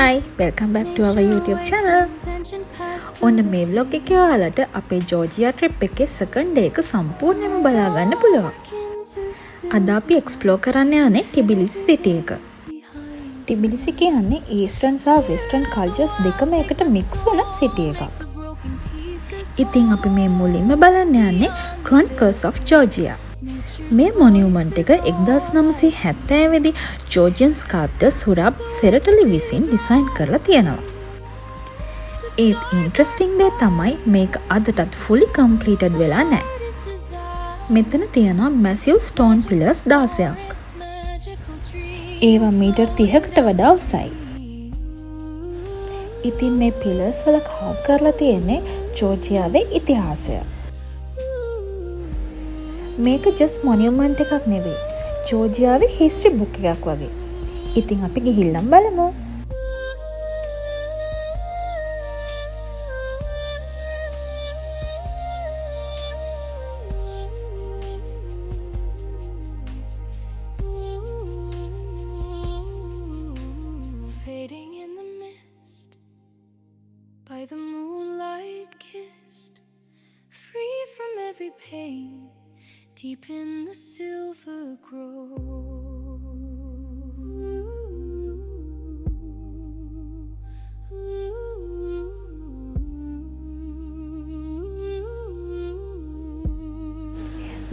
Hi, welcome back to our YouTube channel. ඔන්න මේ vlog එකේ ඔයාලට අපේ ජෝර්ජියා trip එකේ second day එක සම්පූර්ණයෙන්ම බලා ගන්න පුළුවන්. අද අපි explore කරන්න යන්නේ ටිබිලිසි city එක. ටිබිලිසි කියන්නේ eastern සහ western cultures දෙකම එකට mix වුණ city එකක්. ඉතින් අපි මේ මුලින්ම බලන්න යන්නේ Chronicles of Georgia. මේ මොනියුමන්ට් එක 1970 දී ජෝර්ජියන් ස්කල්ප්ටර් සුරබ් සෙරටලි විසින් ඩිසයින් කරලා තියෙනවා. ඒත් ඉන්ට්‍රස්ටිං දේ තමයි මේක අදටත් fully completed වෙලා නැහැ. මෙතන තියෙනවා massive stone pillars 16ක්. ඒවා මීටර් 30කට වඩා උසයි. ඉතින් මේ pillars වල carve කරලා තියෙන්නේ ජෝර්ජියාවේ ඉතිහාසය. මේක just monument එකක් නෙවෙයි. ජෝර්ජියාවේ history book එකක් වගේ. ඉතින් අපි ගිහිල්ලා බලමු. Fading in the mist by the moonlight kissed, free from every pain. Deep in the silver grove,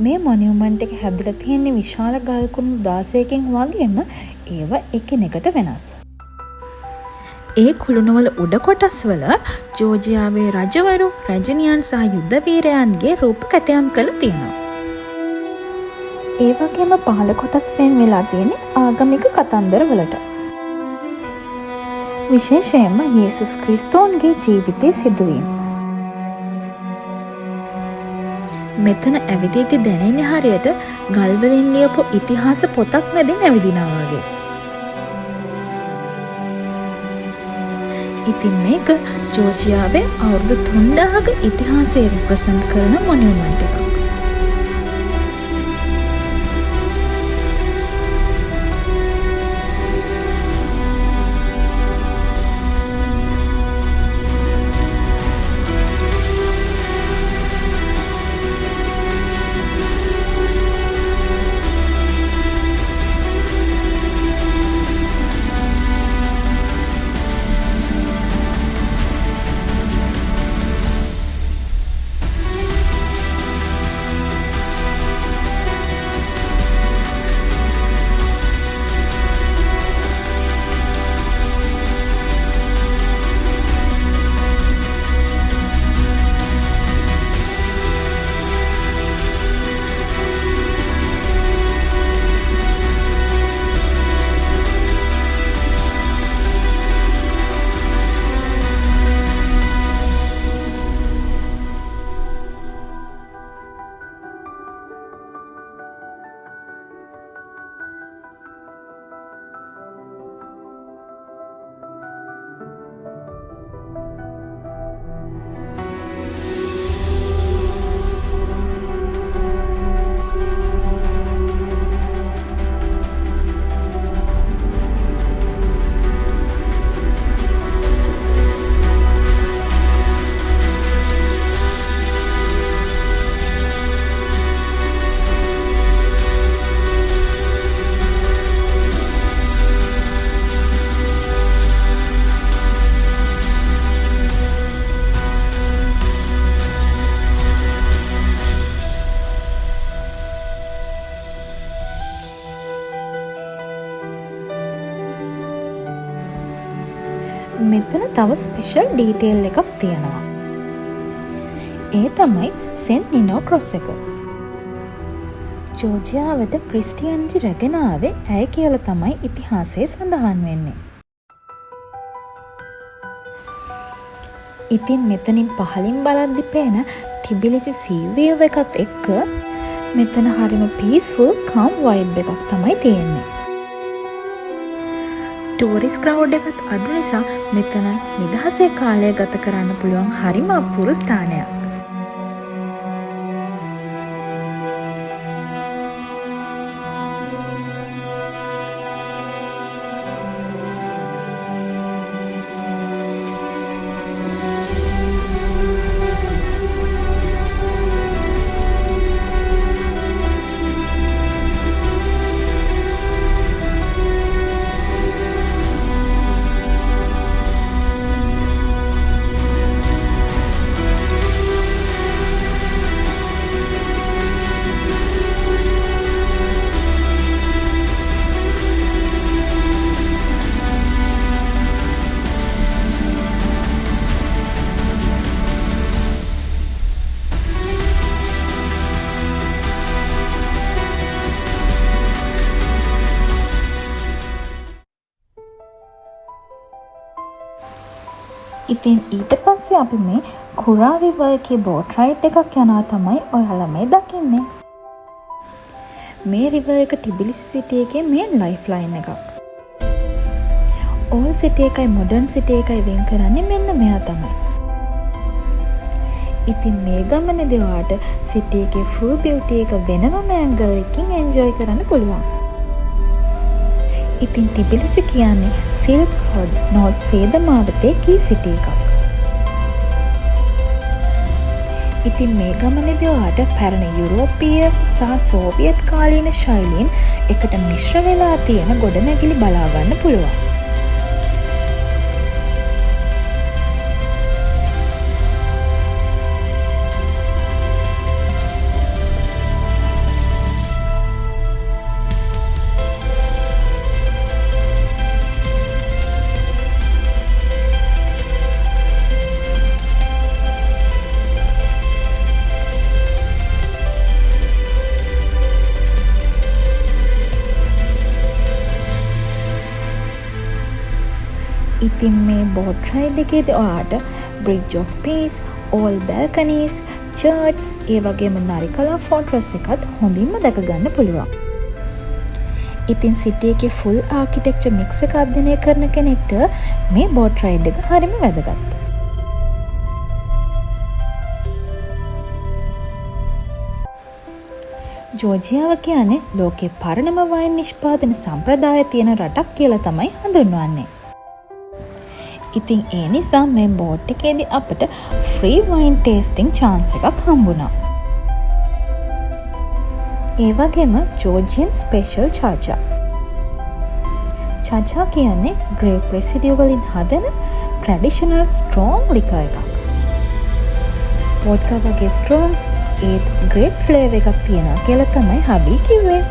මේ මොනියුමන්ට් එක හැදිලා තියෙන්නේ විශාල ගල් කුණු 16කින් වගේම ඒවා එකිනෙකට වෙනස්. ඒ කුළුණුවල උඩ කොටස් වල ජෝර්ජියාවේ රජවරු, රජනියන් සහ යුද්ධ වීරයන්ගේ රූප කැටයම් කරලා තියෙනවා. ඒ වගේම පහළ කොටස් වෙන් වෙලා තියෙන්නේ ආගමික කතන්දර වලට. විශේෂයෙන්ම යේසුස් ක්‍රිස්තුන්ගේ ජීවිතයේ සිදුවීම්. මෙතන ඇවිදීති දැනෙන්නේ හරියට ගල් වලින් ලියපු ඉතිහාස පොතක් මැදින් ඇවිදිනවා වගේ. ඉතින් මේක ජෝර්ජියාවේ අවුරුදු 3000ක ඉතිහාසය රිප්‍රසන්ට් කරන මොනියුමන්ට් එකක්. මෙතන තව ස්පෙෂල් ඩීටේල් එකක් තියෙනවා. ඒ තමයි සෙන්ට් නිනෝ ක්‍රොස් එක. ජෝර්ජියාවට ක්‍රිස්ටියානිටි රැගෙන ආවේ ඇයි කියලා තමයි ඉතිහාසයේ සඳහන් වෙන්නේ. ඉතින් මෙතනින් පහලින් බලද්දි පේන ටිබිලිසි සී වේව් එකත් එක්ක මෙතන හරිම පීස්ෆුල් කාම් වයිබ් එකක් තමයි තියෙන්නේ. ටූරිස්ට් ක්‍රවුඩ් එකත් අඩු නිසා මෙතන නිදහසේ කාලය ගත කරන්න පුළුවන් හරිම අපූර්ව ස්ථානයක්. ඉතින් ඊට පස්සේ අපි මේ කුරා රිවර් එකේ බෝට් රයිඩ් එකක් යනවා තමයි ඔයාලා මේ දකින්නේ. මේ රිවර් එක ටිබිලිසි සිටි එකේ මේන් ලයිෆ් ලයින් එකක්. ඕල් සිටි එකයි මොඩර්න් සිටි එකයි වෙන් කරන්නේ මෙන්න මෙයා තමයි. ඉතින් මේ ගමනේදී ඔයාට සිටි එකේ ෆුල් බියුටි එක වෙනම ඇන්ගල් එකකින් එන්ජොයි කරන්න පුළුවන්. ඉතින් ටිබිලිසි කියන්නේ සිල්ක් රෝඩ් නෝර්ත් සේද මාවතේ කී සිටි එකක්. ඉතින් මේ ගමනේදී ඔයාට පැරණි යුරෝපීය සහ සෝවියට් කාලීන ශෛලීන් එකට මිශ්‍ර වෙලා තියෙන ගොඩනැගිලි බලා ගන්න පුළුවන්. ඉතින් මේ බෝට් රයිඩ් එකේදී ඔයාට Bridge of Peace, all balconies, church, ඒ වගේම නරිකලා ෆෝර්ට්‍රස් එකත් හොඳින්ම දැක ගන්න පුළුවන්. ඉතින් සිටි එකේ ෆුල් ආකිටෙක්චර් මික්ස් එක අධ්‍යයනය කරන කෙනෙක්ට මේ බෝට් රයිඩ් එක හරිම වැදගත්. ජෝර්ජියාව කියන්නේ ලෝකේ පරණම වයින් නිෂ්පාදන සම්ප්‍රදාය තියෙන රටක් කියලා තමයි හඳුන්වන්නේ. ඉතින් ඒ නිසා මේ බෝට් එකේදී අපට ෆ්‍රී වයින් ටේස්ටිං chance එකක් හම්බුණා. ඒ වගේම ජෝර්ජියන් ස්පෙෂල් චාචා. චාචා කියන්නේ ග්‍රේප් රෙසිඩියු වලින් හදන ට්‍රැඩිෂනල් ස්ට්‍රෝං ලිකර් එකක්. වොඩ්කා වගේ ස්ට්‍රෝං ඒත් ග්‍රේප් ෆ්ලේවර් එකක් තියෙනවා කියලා තමයි හබී කිව්වේ.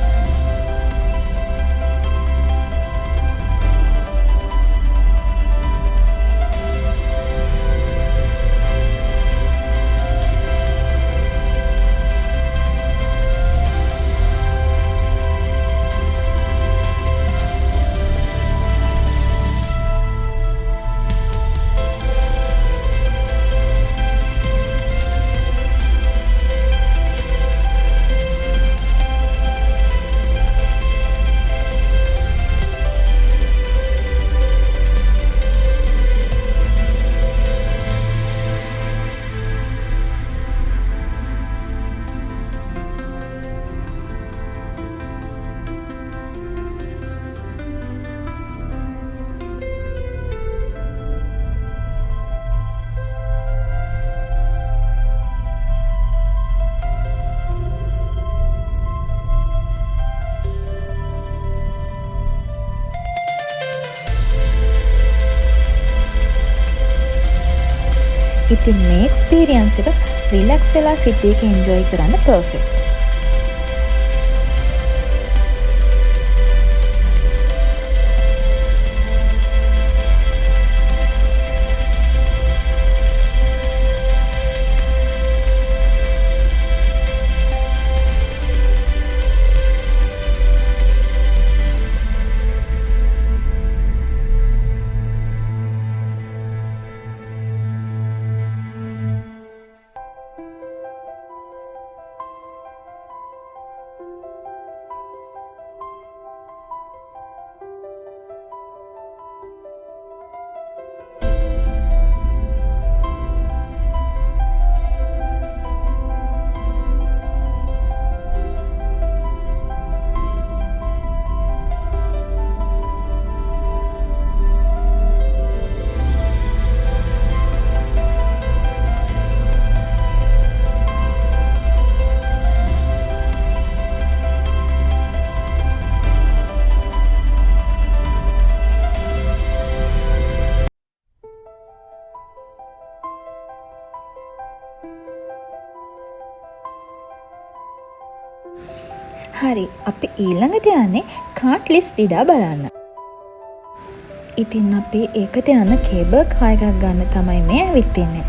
ඉතින් මේ එක්ස්පීරියන්ස් එක රිලැක්ස් වෙලා සිටි එක එන්ජොයි කරන්න පර්ෆෙක්ට්. හරි අපි ඊළඟට යන්නේ කාට් ලිස්ට් ඩිඩා බලන්න. ඉතින් අපි ඒකට යන කේබල් කාර් එකක් ගන්න තමයි මේ ඇවිත් ඉන්නේ.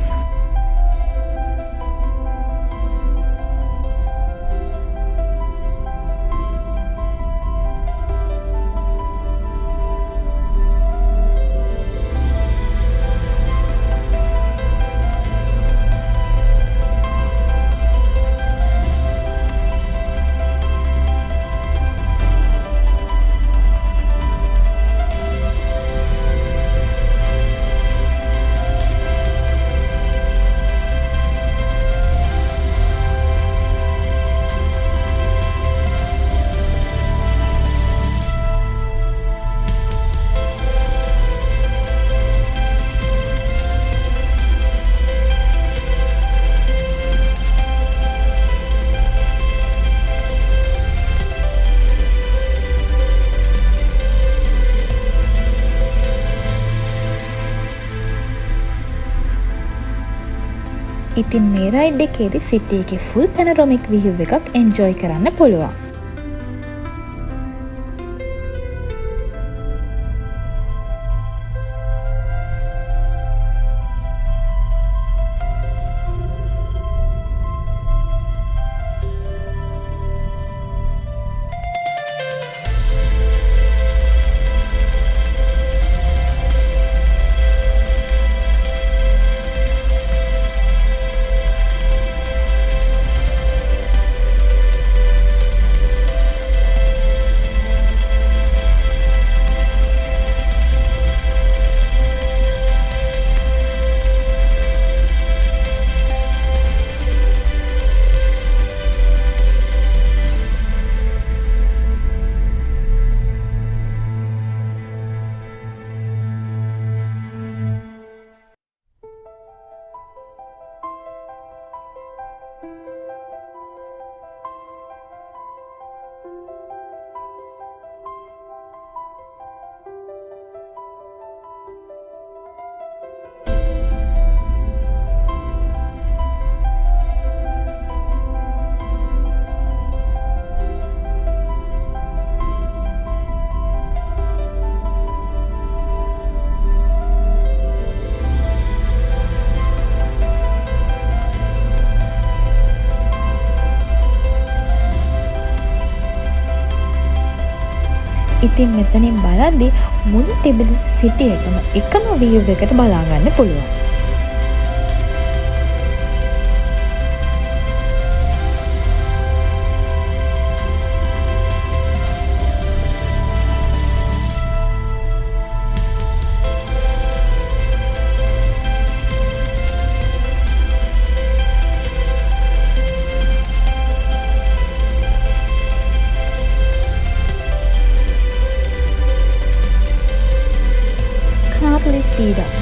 ඉතින් මේ රයිඩ් එකේදී සිටි එකේ ෆුල් පැනරොමික් view එකක් එන්ජොයි කරන්න පුළුවන්. ඉතින් මෙතනින් බලද්දි මුළු ටිබිලිසි සිටි එකම view එකට බලා ගන්න පුළුවන්.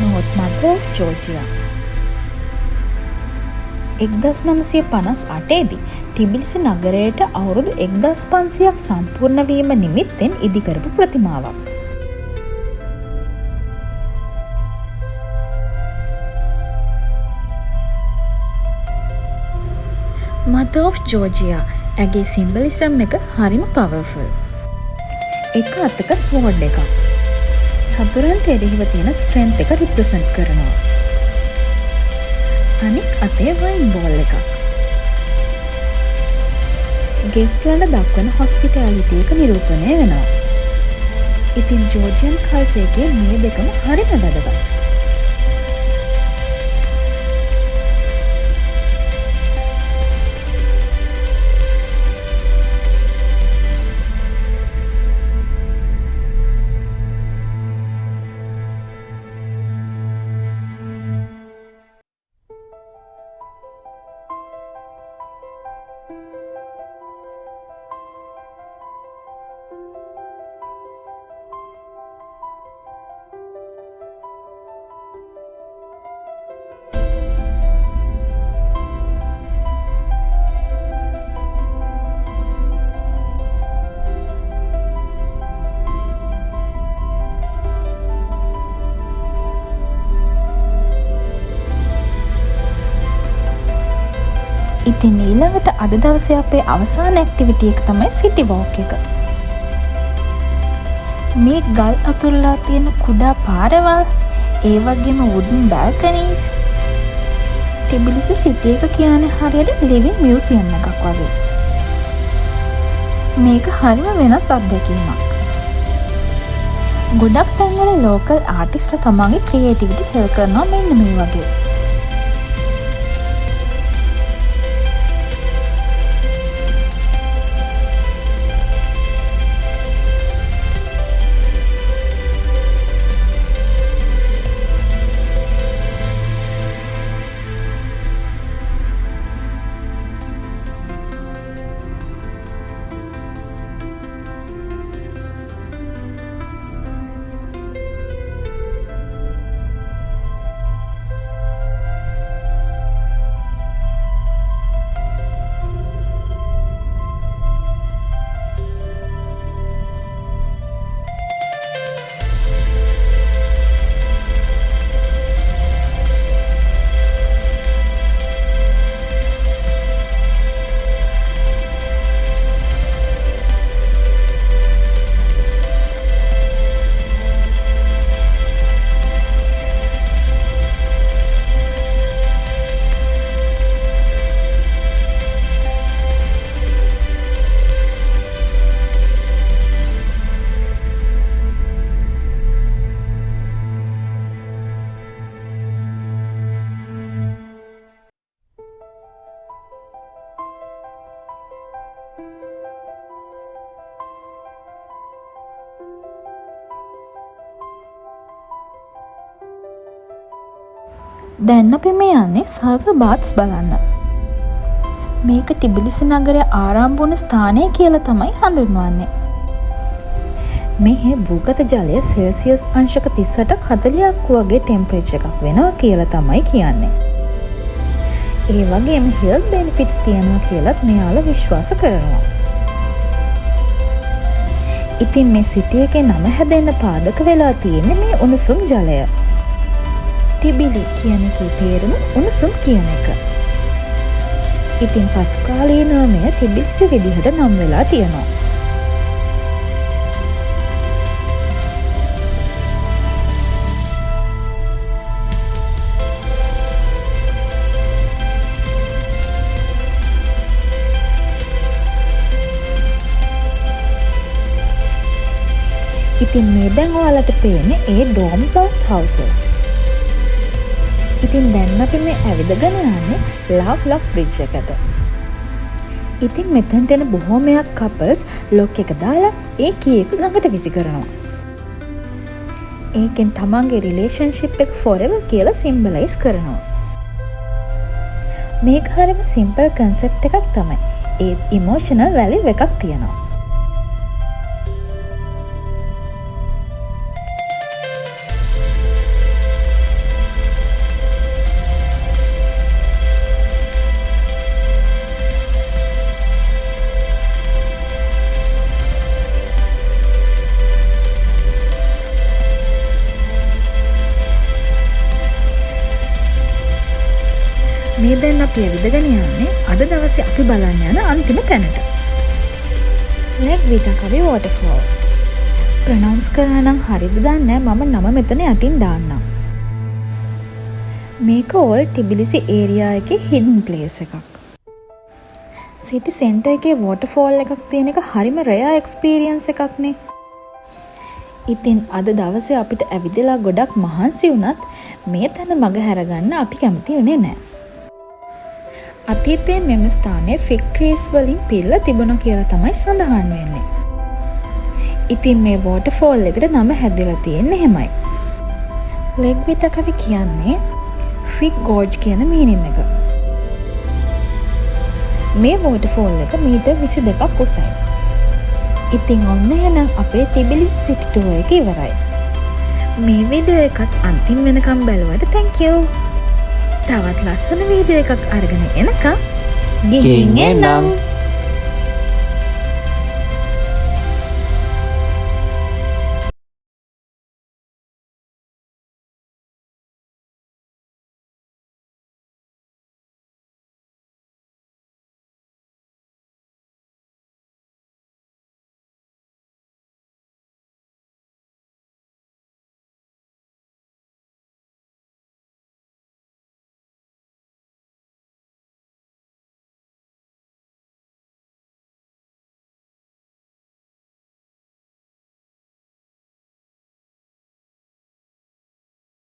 North Mother of Georgia 1958 දී ටිබිලිසි නගරයට අවුරුදු 1500ක් සම්පූර්ණ වීම නිමිත්තෙන් ඉදිකරපු ප්‍රතිමාවක්. Mother of Georgia ඇගේ සිම්බලිසම් එක හරිම පවර්ෆුල්. එක අතක ස්වෝඩ් එකක්. සතුරන්ට එරෙහිව තියෙන ස්ට්‍රෙන්ත් එක රිප්‍රසන්ට් කරනවා. අනික් අතේ වයින් බෝල් එකක්. ගෙස්ට්ලන්ට දක්වන හොස්පිටැලිටි එක නිරූපණය වෙනවා. ඉතින් ජෝර්ජියන් කල්චර් එකේ මේ දෙකම හරිම වැදගත්. ඉතින් ඊළඟට අද දවසේ අපේ අවසාන ඇක්ටිවිටි එක තමයි සිටි වෝක් එක. මේ ගල් අතුරලා තියෙන කුඩා පාරවල්, ඒ වගේම වුඩන් බැල්කනීස්. ටිබිලිසි සිටි එක කියන්නේ හරියට ලිවිං මියුසියම් එකක් වගේ. මේක හරිම වෙනස් අත්දැකීමක්. ගොඩක් තැන්වල ලෝකල් ආටිස්ට්ලා තමන්ගේ ක්‍රියේටිවිටි සෙල් කරනවා මෙන්න මේ වගේ. දැන් අපි මේ යන්නේ සර්වර් බාත්ස් බලන්න. මේක ටිබිලිසි නගරයේ ආරම්භ වුණ ස්ථානය කියලා තමයි හඳුන්වන්නේ. මෙහි භූගත ජලය සෙල්සියස් අංශක 38ක් 40ක් වගේ ටෙම්පරේචර් එකක් වෙනවා කියලා තමයි කියන්නේ. ඒ වගේම හෙල්ත් බෙනිෆිට්ස් තියෙනවා කියලත් මෙයාලා විශ්වාස කරනවා. ඉතින් මේ සිටි එකේ නම හැදෙන්න පාදක වෙලා තියෙන්නේ මේ උණුසුම් ජලය. ටිබිලි කියන එකේ තේරුම උණුසුම් කියන එක. ඉතින් පසු කාලීනව මෙය ටිබිලිසි විදිහට නම් වෙලා තියෙනවා. ඉතින් මේ දැන් ඔයාලට පේන්නේ ඒ ඩෝම් බාත් හවුසස්. ඉතින් දැන් අපි මේ ඇවිදගෙන යන්නේ ලව් ලොක් බ්‍රිජ් එකට. ඉතින් මෙතනට එන බොහෝමයක් කපල්ස් ලොක් එක දාලා ඒ කී එක ළඟට විසි කරනවා. ඒකෙන් තමන්ගේ රිලේෂන්ෂිප් එක forever කියලා සිම්බලයිස් කරනවා. මේක හරිම සිම්පල් කන්සෙප්ට් එකක් තමයි. ඒත් ඉමෝෂනල් වැලියු එකක් තියෙනවා. මේ දැන් අපි ඇවිදගෙන යන්නේ අද දවසේ අපි බලන්න යන අන්තිම තැනට. ලෙග් විටකවි වෝටර්ෆෝල්. ප්‍රොනවුන්ස් කරා නම් හරිද දන්නේ මම නම මෙතන යටින් දාන්නම්. මේක ඕල් ටිබිලිසි ඒරියා එකේ හිඩන් ප්ලේස් එකක්. සිටි සෙන්ටර් එකේ වෝටර්ෆෝල් එකක් තියෙන එක හරිම රෙයා එක්ස්පීරියන්ස් එකක් නේ. ඉතින් අද දවසේ අපිට ඇවිදලා ගොඩක් මහන්සි වුණත් මේ තැන මග හැරගන්න අපි කැමති වුණේ නැහැ. අතීතයේ මෙම ස්ථානයේ ෆිග් ට්‍රීස් වලින් පිරලා තිබුණා කියලා තමයි සඳහන් වෙන්නේ. ඉතින් මේ වෝටර්ෆෝල් එකට නම හැදලා තියෙන්නේ එහෙමයි. ලෙග් විටකවි කියන්නේ ෆිග් ගෝර්ජ් කියන මීනින් එක. මේ වෝටර්ෆෝල් එක මීටර් 22ක් උසයි. ඉතින් ඔන්න එහෙනම් අපේ ටිබිලිසි සිටි ටුවර් එක ඉවරයි. මේ වීඩියෝ එකත් අන්තිම වෙනකම් බලුවට thank you. තවත් ලස්සන වීඩියෝ එකක් අරගෙන එනකම් ගිහින් එන්නම්.